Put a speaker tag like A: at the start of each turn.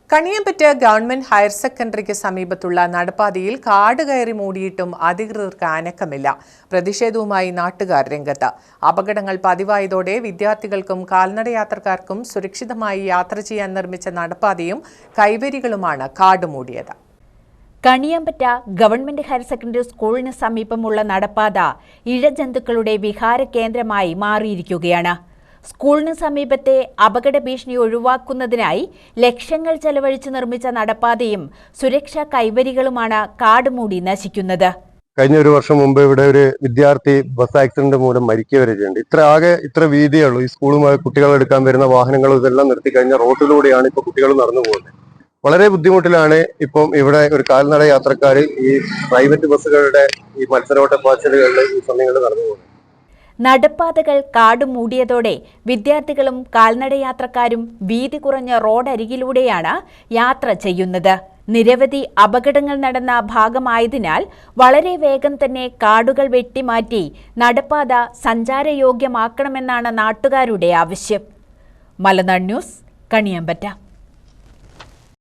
A: Kaniyambetta government higher സെക്കൻഡറിക്ക് സമീപത്തുള്ള നടപ്പാതയിൽ കാട് കയറി മൂടിയിട്ടും അധികൃതർക്ക് അനക്കമില്ല. പ്രതിഷേധവുമായി നാട്ടുകാർ രംഗത്ത്. അപകടങ്ങൾ പതിവായതോടെ വിദ്യാർത്ഥികൾക്കും കാൽനടയാത്രക്കാർക്കും സുരക്ഷിതമായി യാത്ര ചെയ്യാൻ നിർമ്മിച്ച നടപ്പാതയും കൈവരികളുമാണ് കാട് മൂടിയത്.
B: കണിയമ്പറ്റ ഗവൺമെന്റ് ഹയർ സെക്കൻഡറി സ്കൂളിന് സമീപമുള്ള നടപ്പാത ഇഴജന്തുക്കളുടെ വിഹാര കേന്ദ്രമായി മാറിയിരിക്കുകയാണ്. സ്കൂളിന് സമീപത്തെ അപകട ഭീഷണി ഒഴിവാക്കുന്നതിനായി ലക്ഷങ്ങൾ ചെലവഴിച്ച് നിർമ്മിച്ച നടപ്പാതയും സുരക്ഷാ കൈവരികളുമാണ് കാട് മൂടി നശിക്കുന്നത്.
C: കഴിഞ്ഞ ഒരു വർഷം മുമ്പ് ഇവിടെ ഒരു വിദ്യാർത്ഥി ബസ് ആക്സിഡന്റ് മൂലം മരിക്കുകവരെയുണ്ട്. ഇത്ര വീതിയേ ഉള്ളൂ. ഈ സ്കൂളുമായി കുട്ടികൾ എടുക്കാൻ വരുന്ന വാഹനങ്ങളും ഇതെല്ലാം നിർത്തി കഴിഞ്ഞ റോഡിലൂടെയാണ് ഇപ്പോൾ കുട്ടികൾ നടന്നു പോകുന്നത്. വളരെ ബുദ്ധിമുട്ടിലാണ് ഇപ്പം ഇവിടെ ഒരു കാൽനട യാത്രക്കാർ ഈ പ്രൈവറ്റ് ബസ്സുകളുടെ ഈ മത്സരോട്ട പാച്ചിലുകളിൽ ഈ സമയങ്ങളിൽ നടന്നു പോകുന്നത്.
B: നടപ്പാതകൾ കാട് മൂടിയതോടെ വിദ്യാർത്ഥികളും കാൽനടയാത്രക്കാരും വീതി കുറഞ്ഞ റോഡരികിലൂടെയാണ് യാത്ര ചെയ്യുന്നത്. നിരവധി അപകടങ്ങൾ നടന്ന ഭാഗമായതിനാൽ വളരെ വേഗം തന്നെ കാടുകൾ വെട്ടിമാറ്റി നടപ്പാത സഞ്ചാരയോഗ്യമാക്കണമെന്നാണ് നാട്ടുകാരുടെ ആവശ്യം. മലനാട് ന്യൂസ്, കണിയമ്പറ്റ.